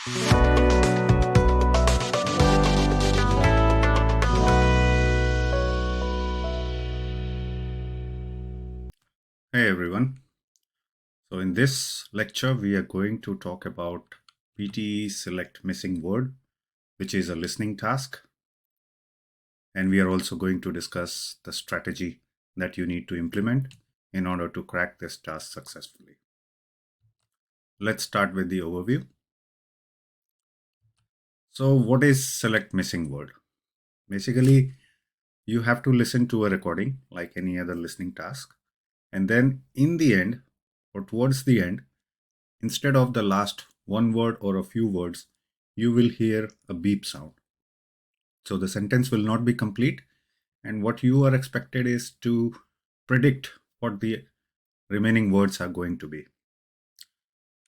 Hey everyone. So in this lecture, we are going to talk about PTE Select Missing Word, which is a listening task. And we are also going to discuss the strategy that you need to implement in order to crack this task successfully. Let's start with the overview. So what is Select Missing Word? Basically, you have to listen to a recording like any other listening task. And then in the end, or towards the end, instead of the last one word or a few words, you will hear a beep sound. So the sentence will not be complete, and what you are expected is to predict what the remaining words are going to be.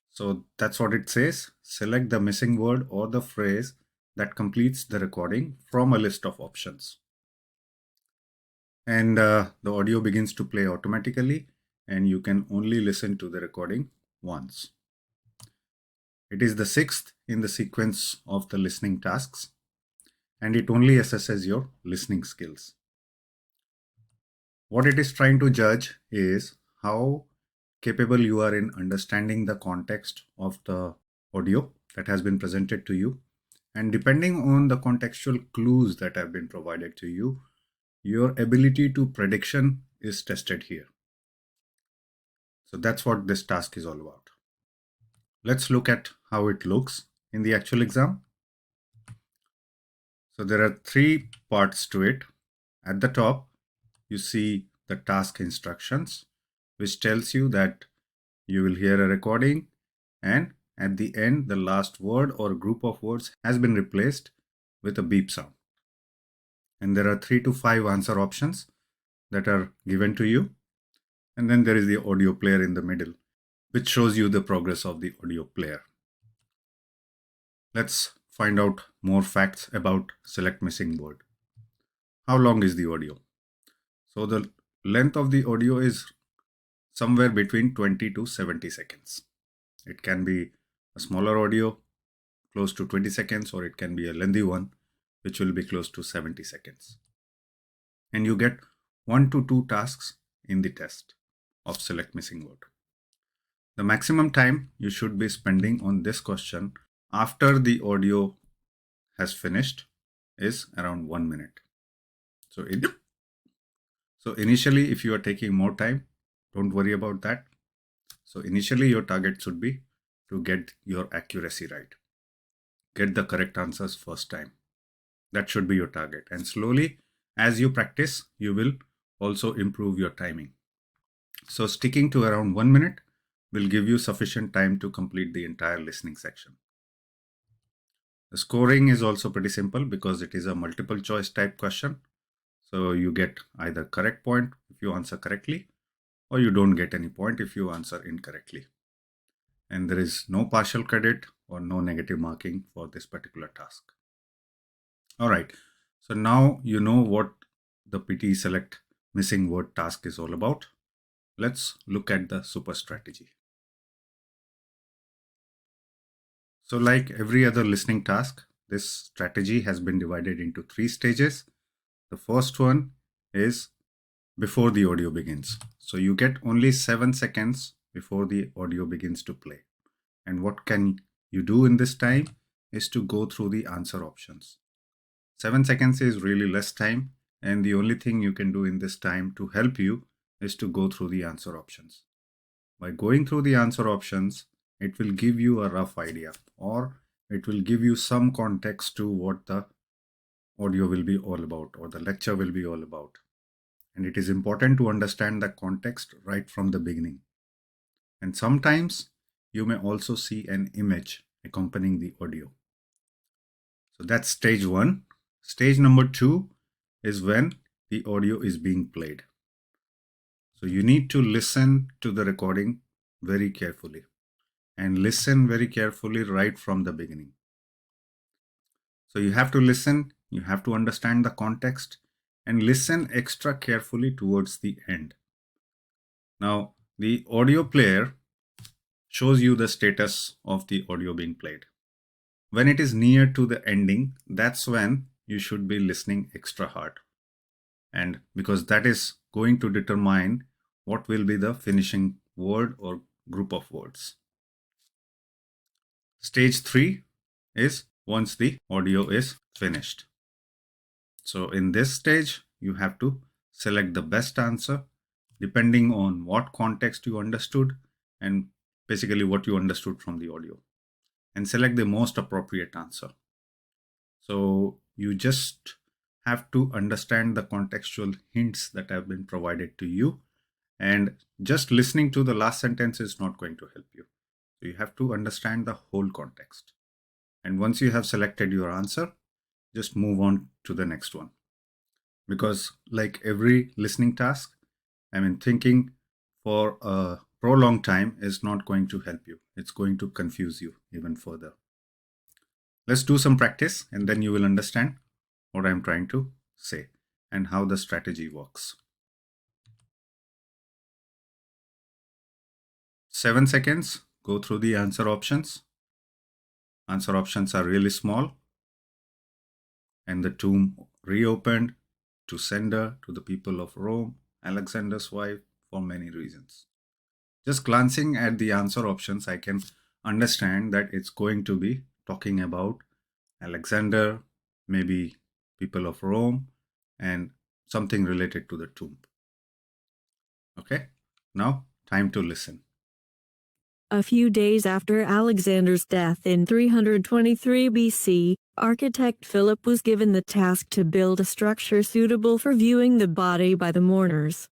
So that's what it says. Select the missing word or the phrase that completes the recording from a list of options. And the audio begins to play automatically, and you can only listen to the recording once. It is the sixth in the sequence of the listening tasks, and it only assesses your listening skills. What it is trying to judge is how capable you are in understanding the context of the audio that has been presented to you. And depending on the contextual clues that have been provided to you, your ability to prediction is tested here. So that's what this task is all about. Let's look at how it looks in the actual exam. So there are three parts to it. At the top, you see the task instructions, which tells you that you will hear a recording, and at the end, the last word or group of words has been replaced with a beep sound. And there are 3 to 5 answer options that are given to you. And then there is the audio player in the middle, which shows you the progress of the audio player. Let's find out more facts about Select Missing Word. How long is the audio? So the length of the audio is somewhere between 20 to 70 seconds. It can be a smaller audio, close to 20 seconds, or it can be a lengthy one, which will be close to 70 seconds. And you get 1 to 2 tasks in the test of Select Missing Word. The maximum time you should be spending on this question after the audio has finished is around 1 minute. So initially, if you are taking more time, don't worry about that. So initially, your target should be to get your accuracy right. Get the correct answers first time. That should be your target. And slowly, as you practice, you will also improve your timing. So sticking to around 1 minute will give you sufficient time to complete the entire listening section. The scoring is also pretty simple because it is a multiple choice type question. So you get either correct point if you answer correctly, or you don't get any point if you answer incorrectly. And there is no partial credit or no negative marking for this particular task. All right. So now you know what the PTE Select Missing Word task is all about. Let's look at the super strategy. So like every other listening task, this strategy has been divided into 3 stages. The first one is before the audio begins. So you get only 7 seconds before the audio begins to play. And what can you do in this time is to go through the answer options. 7 seconds is really less time, and the only thing you can do in this time to help you is to go through the answer options. By going through the answer options, it will give you a rough idea, or it will give you some context to what the audio will be all about, or the lecture will be all about. And it is important to understand the context right from the beginning. And sometimes you may also see an image accompanying the audio. So that's stage 1. Stage number 2 is when the audio is being played. So you need to listen to the recording very carefully, and listen very carefully right from the beginning. So you have to listen, you have to understand the context, and listen extra carefully towards the end. Now, the audio player shows you the status of the audio being played. when it is near to the ending, that's when you should be listening extra hard. And because that is going to determine what will be the finishing word or group of words. Stage 3 is once the audio is finished. So in this stage, you have to select the best answer depending on what context you understood and basically what you understood from the audio, and select the most appropriate answer. So you just have to understand the contextual hints that have been provided to you, and just listening to the last sentence is not going to help you. So you have to understand the whole context. And once you have selected your answer, just move on to the next one. Because like every listening task, thinking for a prolonged time is not going to help you. It's going to confuse you even further. Let's do some practice and then you will understand what I'm trying to say and how the strategy works. 7 seconds, go through the answer options. Answer options are really small. And the tomb reopened to sender, to the people of Rome, Alexander's wife, for many reasons. Just glancing at the answer options, I can understand that it's going to be talking about Alexander, maybe people of Rome, and something related to the tomb. Okay, now time to listen. A few days after Alexander's death in 323 BC, architect Philip was given the task to build a structure suitable for viewing the body by the mourners.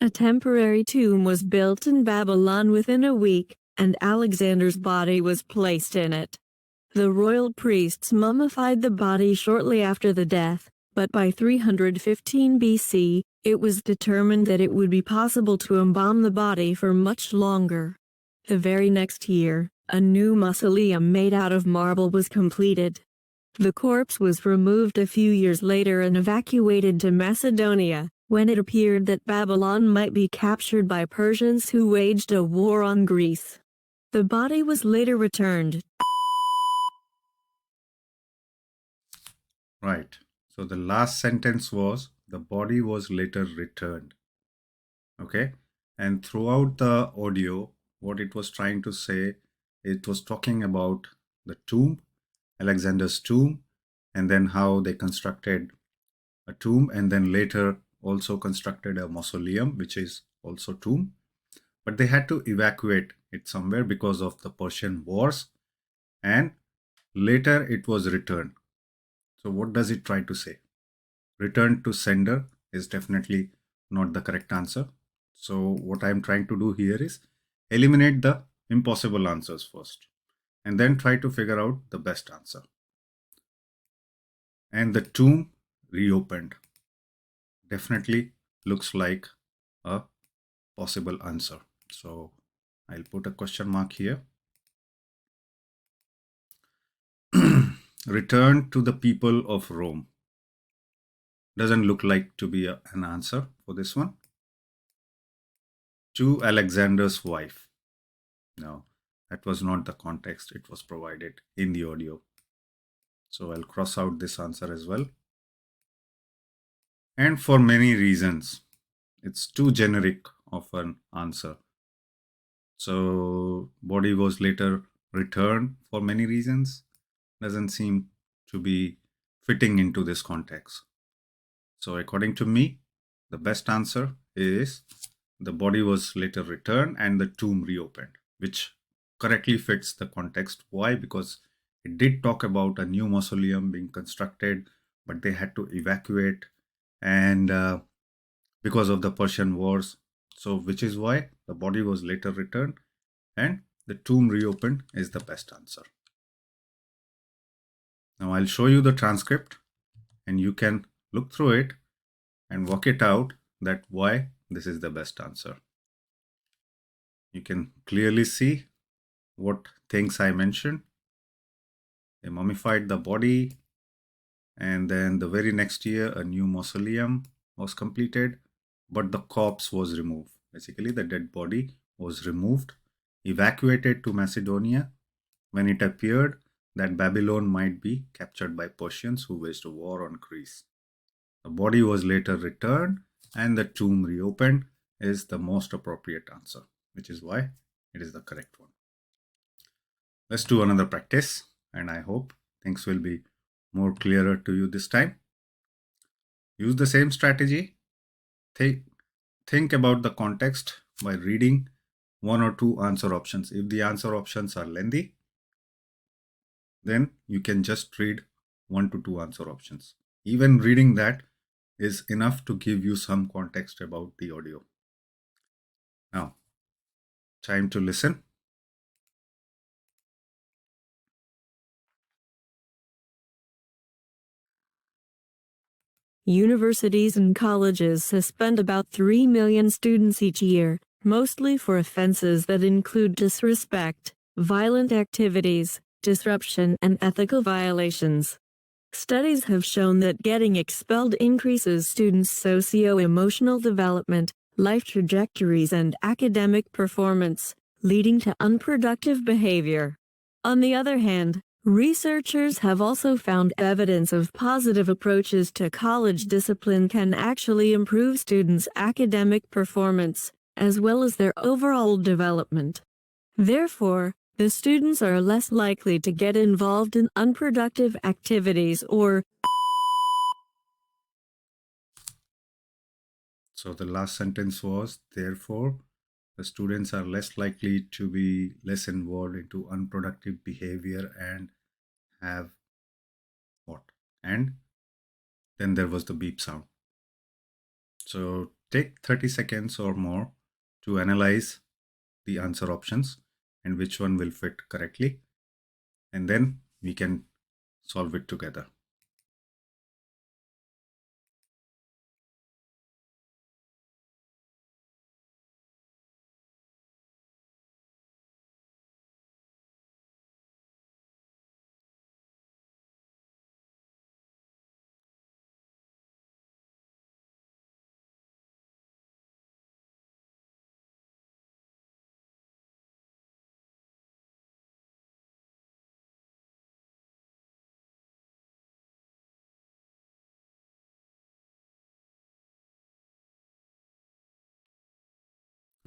A temporary tomb was built in Babylon within a week, and Alexander's body was placed in it. The royal priests mummified the body shortly after the death, but by 315 BC, it was determined that it would be possible to embalm the body for much longer. The very next year, a new mausoleum made out of marble was completed. The corpse was removed a few years later and evacuated to Macedonia, when it appeared that Babylon might be captured by Persians who waged a war on Greece. The body was later returned. Right. So the last sentence was, the body was later returned. Okay. And throughout the audio, what it was trying to say, it was talking about the tomb, Alexander's tomb, and then how they constructed a tomb and then later also constructed a mausoleum, which is also tomb. But they had to evacuate it somewhere because of the Persian wars, and later it was returned. So what does it try to say? Return to sender is definitely not the correct answer. So what I'm trying to do here is eliminate the impossible answers first and then try to figure out the best answer. And the tomb reopened definitely looks like a possible answer. So I'll put a question mark here. Return to the people of Rome. Doesn't look like to be an answer for this one. To Alexander's wife. No, that was not the context. It was provided in the audio. So I'll cross out this answer as well. And for many reasons, it's too generic of an answer. So body was later returned for many reasons. Doesn't seem to be fitting into this context. So according to me, the best answer is the body was later returned and the tomb reopened, which correctly fits the context. Why? Because it did talk about a new mausoleum being constructed, but they had to evacuate and because of the Persian wars. So which is why the body was later returned and the tomb reopened is the best answer. Now I'll show you the transcript and you can look through it and work it out that why this is the best answer. You can clearly see what things I mentioned. They mummified the body, and then the very next year a new mausoleum was completed, but the corpse was removed. Basically the dead body was removed, evacuated to Macedonia. When it appeared, that Babylon might be captured by Persians who waged a war on Greece. The body was later returned and the tomb reopened is the most appropriate answer, which is why it is the correct one. Let's do another practice, and I hope things will be more clearer to you this time. Use the same strategy. Think about the context by reading one or two answer options. If the answer options are lengthy, then you can just read 1 to 2 answer options. Even reading that is enough to give you some context about the audio. Now, time to listen. Universities and colleges suspend about 3 million students each year, mostly for offenses that include disrespect, violent activities, disruption, and ethical violations. Studies have shown that getting expelled increases students' socio-emotional development, life trajectories, and academic performance, leading to unproductive behavior. On the other hand, researchers have also found evidence of positive approaches to college discipline can actually improve students' academic performance, as well as their overall development. Therefore, the students are less likely to get involved in unproductive activities or. So the last sentence was, therefore, the students are less likely to be less involved into unproductive behavior and have what? And then there was the beep sound. So take 30 seconds or more to analyze the answer options and which one will fit correctly. And then we can solve it together.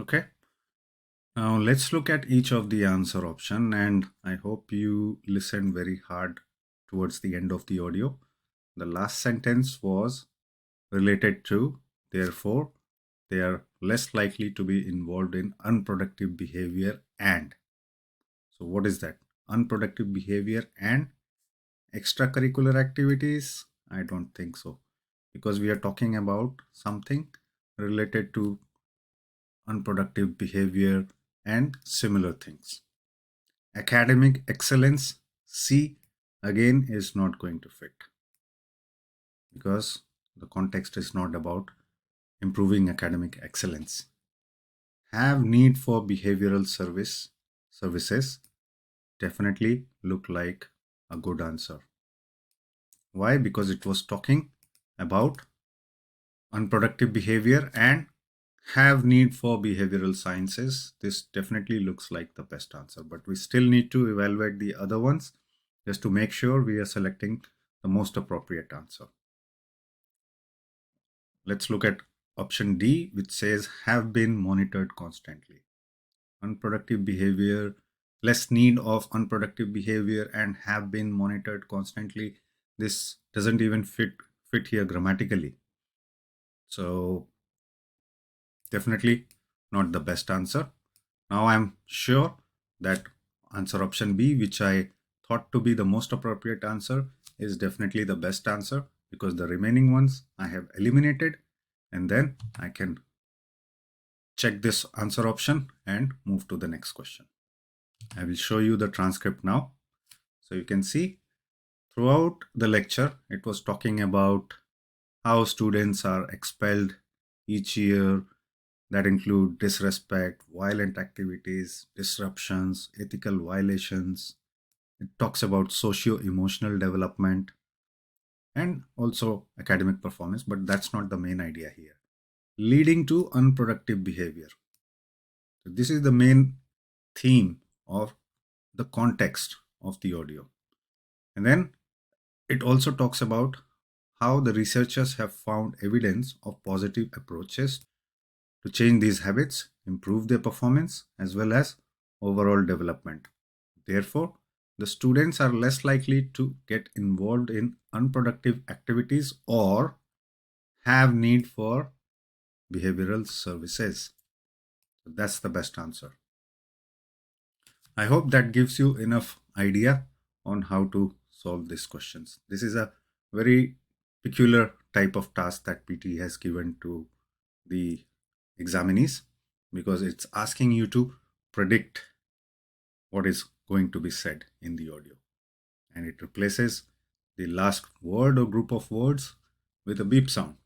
Okay. Now let's look at each of the answer option, and I hope you listen very hard towards the end of the audio. The last sentence was related to, therefore, they are less likely to be involved in unproductive behavior and. So what is that? Unproductive behavior and extracurricular activities? I don't think so, because we are talking about something related to unproductive behavior and similar things. Academic excellence, C, again is not going to fit because the context is not about improving academic excellence. Have need for behavioral services definitely look like a good answer. Why? Because it was talking about unproductive behavior and have need for behavioral sciences. This definitely looks like the best answer, but we still need to evaluate the other ones just to make sure we are selecting the most appropriate answer. Let's look at option D, which says have been monitored constantly. Unproductive behavior, less need of unproductive behavior and have been monitored constantly. This doesn't even fit here grammatically. So definitely not the best answer. Now I'm sure that answer option B, which I thought to be the most appropriate answer, is definitely the best answer because the remaining ones I have eliminated, and then I can check this answer option and move to the next question. I will show you the transcript now. So you can see throughout the lecture, it was talking about how students are expelled each year. That include disrespect, violent activities, disruptions, ethical violations. It talks about socio-emotional development and also academic performance, but that's not the main idea here. Leading to unproductive behavior. So this is the main theme of the context of the audio. And then it also talks about how the researchers have found evidence of positive approaches to change these habits, improve their performance, as well as overall development. Therefore, the students are less likely to get involved in unproductive activities or have need for behavioral services. So that's the best answer. I hope that gives you enough idea on how to solve these questions. This is a very peculiar type of task that PT has given to the examinees, because it's asking you to predict what is going to be said in the audio, and it replaces the last word or group of words with a beep sound.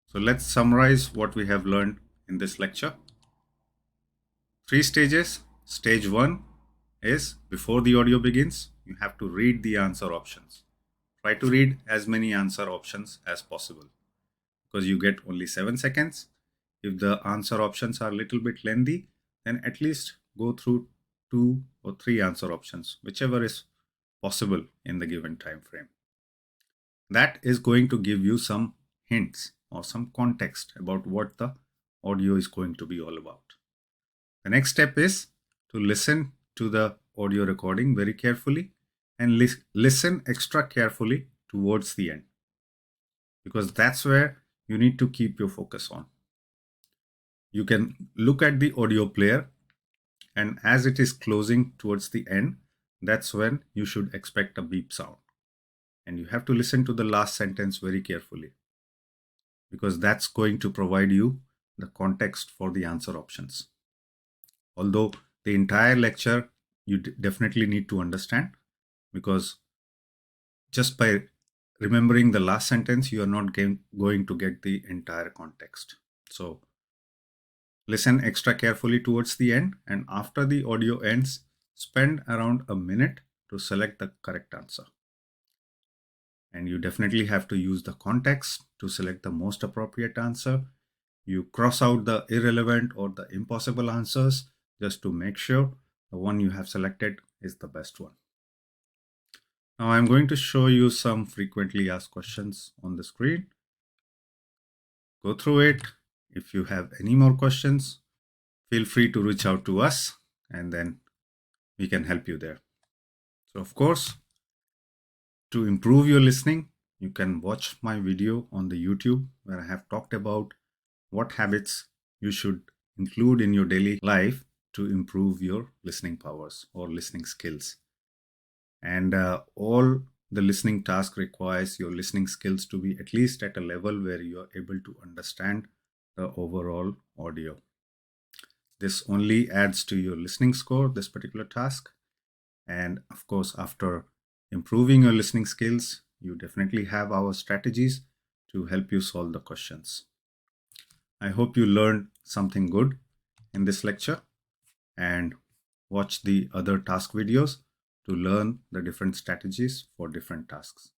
So let's summarize what we have learned in this lecture. 3 stages. Stage 1 is before the audio begins, you have to read the answer options. Try to read as many answer options as possible, because you get only 7 seconds. If the answer options are a little bit lengthy, then at least go through 2 or 3 answer options, whichever is possible in the given time frame. That is going to give you some hints or some context about what the audio is going to be all about. The next step is to listen to the audio recording very carefully and listen extra carefully towards the end, because that's where you need to keep your focus on. You can look at the audio player, and as it is closing towards the end, that's when you should expect a beep sound. And you have to listen to the last sentence very carefully, because that's going to provide you the context for the answer options. Although the entire lecture you definitely need to understand, because just by remembering the last sentence, you are not going to get the entire context. So listen extra carefully towards the end, and after the audio ends, spend around a minute to select the correct answer. And you definitely have to use the context to select the most appropriate answer. You cross out the irrelevant or the impossible answers just to make sure the one you have selected is the best one. Now I'm going to show you some frequently asked questions on the screen. Go through it. If you have any more questions, feel free to reach out to us, and then we can help you there. So of course, to improve your listening, you can watch my video on the YouTube where I have talked about what habits you should include in your daily life to improve your listening powers or listening skills. And all the listening task requires your listening skills to be at least at a level where you are able to understand the overall audio. This only adds to your listening score, this particular task. And of course, after improving your listening skills, you definitely have our strategies to help you solve the questions. I hope you learned something good in this lecture, and watch the other task videos to learn the different strategies for different tasks.